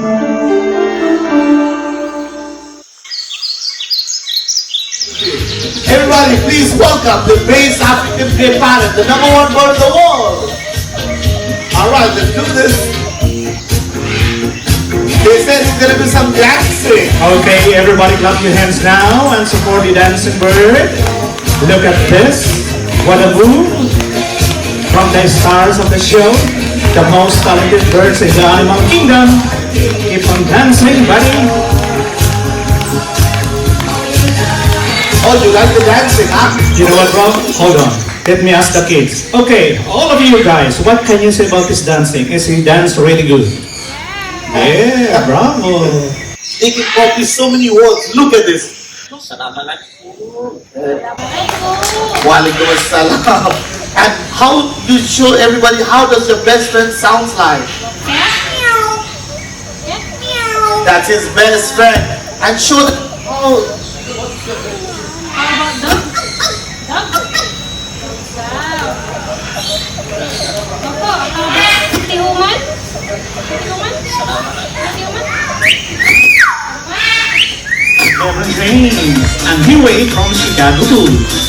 Everybody, please welcome the best African gay parrot, the #1 bird in the world. Alright, let's do this. They said it's gonna be some dancing. Okay, everybody clap your hands now and support the dancing bird. Look at this. What a move. From the stars of the show, the most talented birds in the animal kingdom. Keep on dancing, buddy. Oh, you like the dancing, huh? You know what, Rob? Hold on. Let me ask the kids. Okay, all of you guys, what can you say about this dancing? Is he dance really good? Yeah, bravo. They can copy so many words. Look at this. Walaikum assalam. And how you show everybody how does your best friend sounds like? That's his best friend. And show them. Oh. And U.A.E from Chicago too.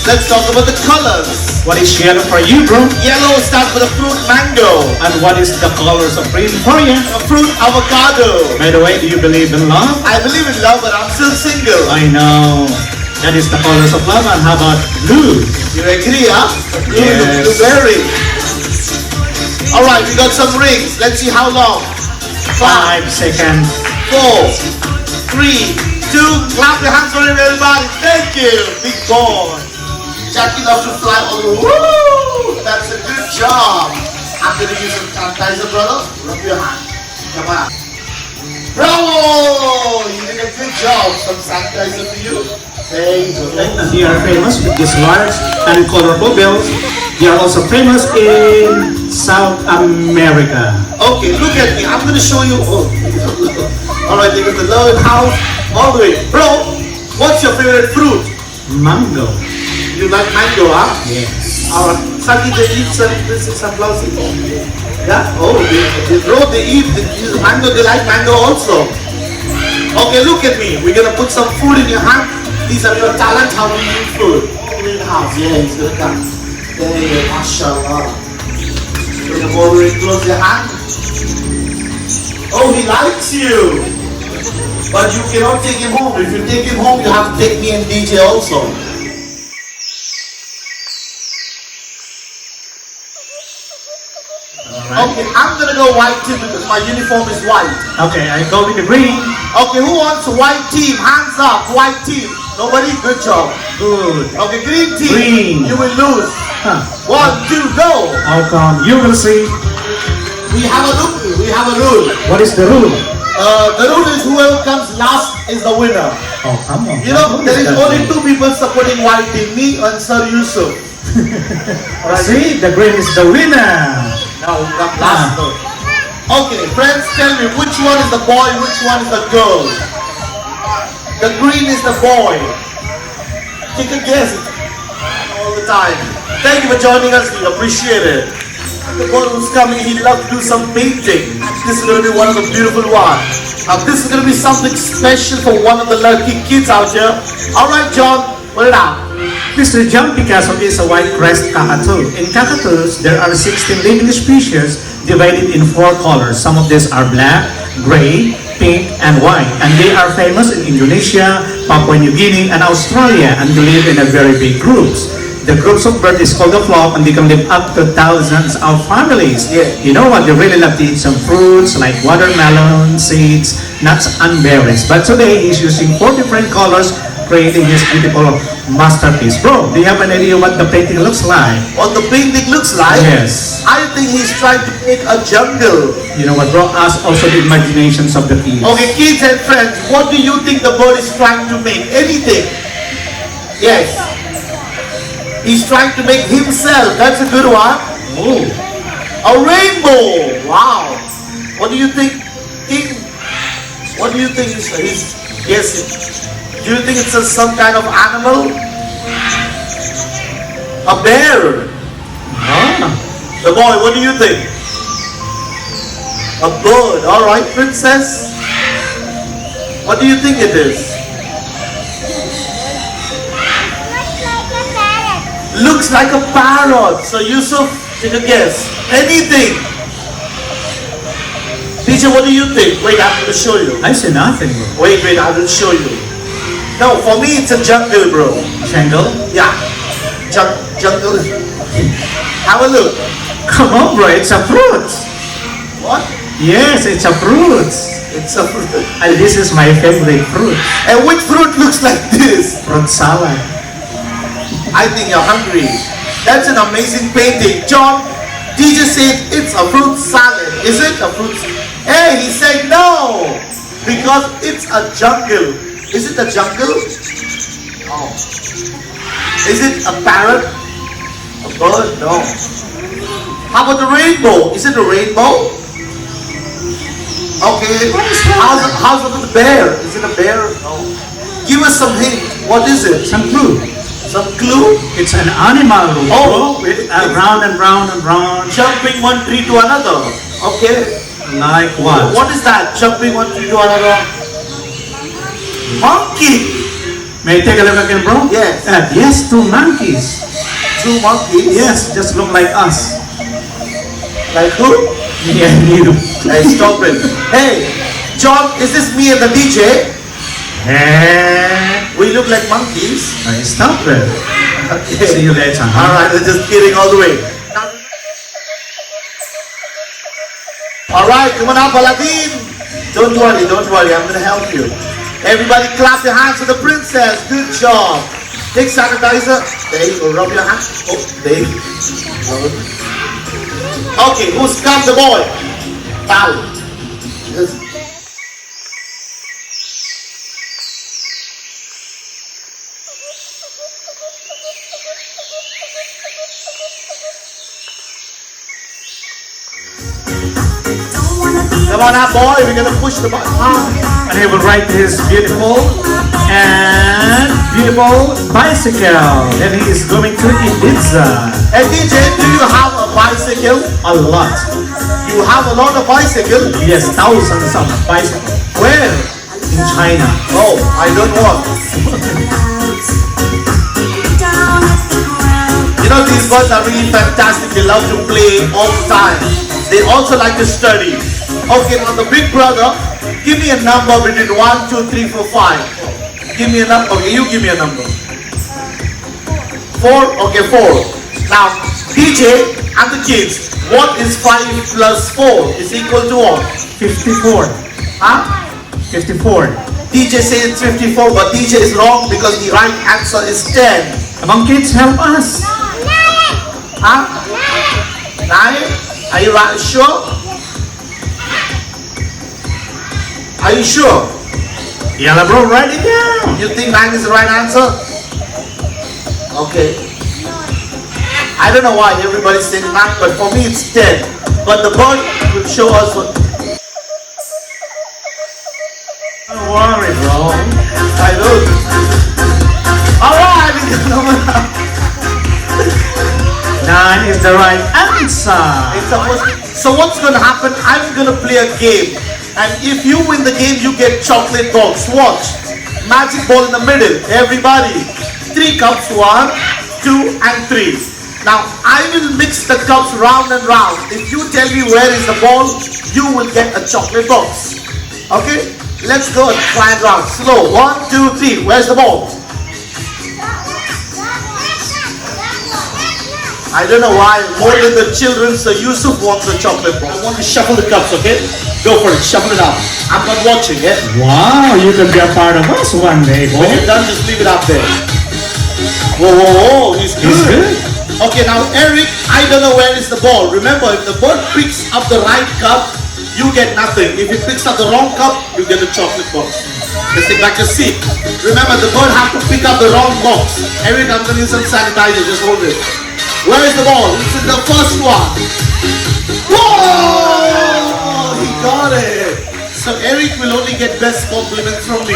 Let's talk about the colors. What is yellow for you, bro? Yellow starts with the fruit mango. And what is the colors of green for you? A fruit avocado. By the way, do you believe in love? I believe in love, but I'm still single. I know. That is the colors of love. And how about blue? You agree, huh? Blue is Yes. the blueberry. Alright, we got some rings. Let's see how long. 5 seconds. 4, 3, 2, clap your hands for him, everybody. Thank you, big boy. Jackie loves to fly all the way. Woo! That's a good job. I'm gonna use some sanitizer, brother. Rub your hand. Come on. Bravo! You did a good job. Some sanitizer for you. There you go. And they are famous with these large and colorful bells. They are also famous in South America. Okay, look at me. I'm gonna show you. Oh. Alright, they got the lower house all the way. Bro, what's your favorite fruit? Mango. You like mango, huh? Yes. Alright. Saki, they eat some flowers. Yeah? Oh, they eat mango. They like mango also. Okay, look at me. We're gonna put some food in your hand. These are your talent. How do you eat food? In the house. Yeah, he's gonna come. There you go. MashaAllah. You're gonna go over and close your hand. Oh, he likes you. But you cannot take him home. If you take him home, you have to take me and DJ also. Okay, I'm gonna go white team because my uniform is white. Okay, I go with the green. Okay, who wants a white team? Hands up, white team. Nobody? Good job. Good. Okay, green team. Green. You will lose. Huh. 1, 2, go. How come? You will see. We have a rule. We have a rule. What is the rule? The rule is whoever comes last is the winner. Oh, come on. You know, there is only 2 people supporting white team, me and Sir Yusuf. See, the green is the winner. Now we come last. Okay, friends, tell me which one is the boy, which one is the girl? The green is the boy. Take a guess all the time. Thank you for joining us. We appreciate it. The boy who's coming, he'd love to do some painting. This is going to be one of the beautiful ones. Now this is going to be something special for one of the lucky kids out here. Alright, John, put it out. Mr. John Picasso is a white-crested cockatoo. In cockatoos, there are 16 living species divided in 4 colors. Some of these are black, gray, pink, and white. And they are famous in Indonesia, Papua New Guinea, and Australia, and they live in a very big groups. The groups of birds is called a flock, and they can live up to thousands of families. Yeah. You know what? They really love to eat some fruits like watermelon, seeds, nuts, and berries. But today, he's using 4 different colors, creating his beautiful masterpiece. Bro, do you have an idea what the painting looks like? What the painting looks like? Yes. I think he's trying to make a jungle. You know what, bro? Ask also the imaginations of the kids. Okay, kids and friends, what do you think the bird is trying to make? Anything? Yes. He's trying to make himself. That's a good one. Oh. A rainbow. Wow. What do you think, King? What do you think he's guessing? Do you think it's some kind of animal? A bear. Ah. The boy, what do you think? A bird. All right, princess. What do you think it is? Looks like a parrot. So Yusuf, take a guess. Anything. Teacher, what do you think? Wait, I'm going to show you. I see nothing. Wait, I will show you. No, for me it's a jungle, bro. Jungle? Yeah. Jungle. Have a look. Come on, bro, it's a fruit. What? Yes, it's a fruit. It's a fruit. And this is my favorite fruit. And which fruit looks like this? Fruit salad. I think you're hungry. That's an amazing painting. John, teacher said it's a fruit salad. Is it a fruit? Hey, he said no. Because it's a jungle. Is it a jungle? Oh. Is it a parrot? A bird? No. How about the rainbow? Is it a rainbow? Okay. How's about the bear? Is it a bear? No. Give us some hint. What is it? Some clue. Some clue? It's an animal, Oh, bro. With round and round and round. Jumping one tree to another. Okay. Like what? What is that? Jumping one tree to another? Monkey. May I take a look again, bro? Yes. Yes, two monkeys. Two monkeys? Yes, just look like us. Like who? Yeah, you. Hey, stop it. Hey, John, is this me and the DJ? We look like monkeys. Hey, stop it. Okay. See you later. Alright, they're just kidding all the way. Alright, come on up, Aladdin. Don't worry, I'm gonna help you. Everybody clap your hands for the princess. Good job. Take sanitizer. There you go, rub your hands. Oh, there you go. Okay, who's got the boy? Bow. Yes. Come on up, boy. We're gonna push the button. And he will ride his beautiful bicycle. And he is going to Ibiza. Hey DJ, do you have a bicycle? A lot. You have a lot of bicycles? Yes, thousands of bicycles. Where? In China. Oh, I don't want. You know, these boys are really fantastic. They love to play all the time. They also like to study. Okay, now the big brother, give me a number between 1, 2, 3, 4, 5. Give me a number. Okay, you give me a number. 4? Okay, 4. Now, DJ and the kids, what is 5 plus 4? Is equal to what? 54. Huh? 54. DJ says it's 54, but DJ is wrong because the right answer is 10. Come on, kids, help us. Huh? 9? Are you sure? Are you sure? Yalla, bro, write it down. You think 9 is the right answer? Okay. I don't know why everybody's saying 9, but for me it's 10. But the bird will show us what. Don't worry, bro. I don't. Alright, 9 is the right answer. So what's going to happen? I'm going to play a game. And if you win the game, you get chocolate box. Watch. Magic ball in the middle. Everybody. 3 cups. 1, 2, and 3. Now, I will mix the cups round and round. If you tell me where is the ball, you will get a chocolate box. Okay? Let's go and try it round. Slow. 1, 2, 3. Where's the ball? I don't know why. More than the children, so Yusuf wants a chocolate ball. I want to shuffle the cups, okay? Go for it. Shuffle it up. I'm not watching, yeah? Wow, you can be a part of us one day, boy. When you're done, just leave it up there. Whoa, he's good. He's good. Okay, now Eric, I don't know where is the ball. Remember, if the bird picks up the right cup, you get nothing. If it picks up the wrong cup, you get a chocolate box. Just take back your seat. Remember, the bird has to pick up the wrong box. Eric, I'm going to use some sanitizer. Just hold it. Where is the ball? This is the first one. Whoa! He got it. So Eric will only get best compliments from me.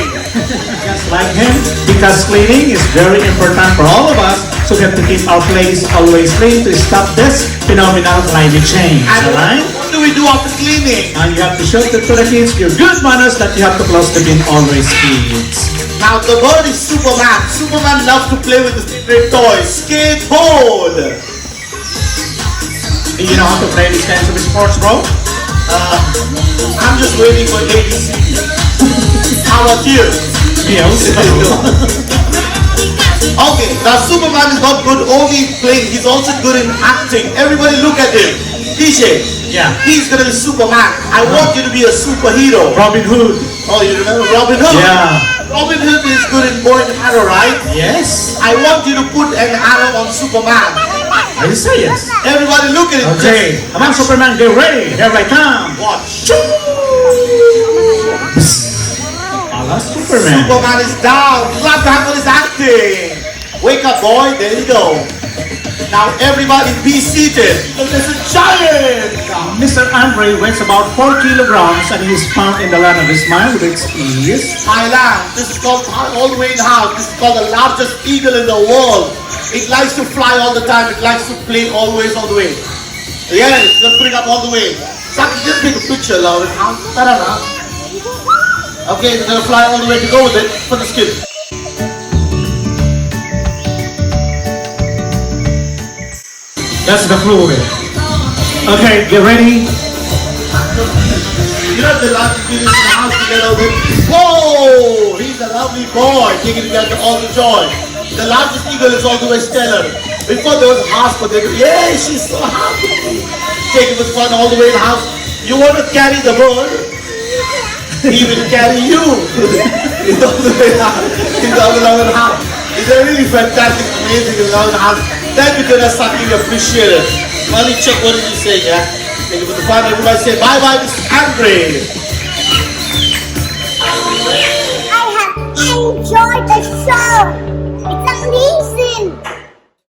Just like him, because cleaning is very important for all of us, so we have to keep our place always clean to stop this phenomenal climate change. And Alright? what do we do after cleaning? And you have to show to the kids your good manners that you have to close the bin always, kids. Now the bird is Superman. Superman loves to play with his favorite toy, skateboard. Do you know how to play these kinds of sports, bro? I'm just waiting for ABC. How about you? Yes. Okay, now Superman is not good only playing, he's also good in acting. Everybody look at him. DJ, Yeah. he's gonna be Superman. I want you to be a superhero. Robin Hood. Oh, you remember Robin Hood? Yeah. Robin Hood is good in bow and arrow, right? Yes. I want you to put an arrow on Superman. I say yes. Everybody look at it. Okay. Come on, Superman, get ready. Here I come. Watch. Ala Superman. Superman is down. Clap your hands for his acting. Wake up, boy. There you go. Now everybody be seated. There's a giant. Mr. Andre weighs about 4 kilograms and he is found in the land of his mind, which is Ayraa. This is called all the way in house. This is called the largest eagle in the world. It likes to fly all the time. It likes to play always all the way. Yeah, it's gonna bring up all the way. Saki, just take a picture, love. Okay, it's gonna fly all the way to go with it for the skip. that's the clue of it. Okay, get ready. You know the largest eagle in the house together with it. Whoa! He's a lovely boy, taking together all the joy. The largest eagle is all the way stellar. Before there was a house, but they go, yay, she's so happy. Taking with fun all the way in the house. You want to carry the bird? He will carry you. He's all the way down. He's all the way in the house. It's a really fantastic, amazing all the house. Thank you to the Saki, we appreciate it. Money check, what did you say, yeah? Thank you for the fun. Everybody say bye-bye, Mr. Andre. I have enjoyed the show.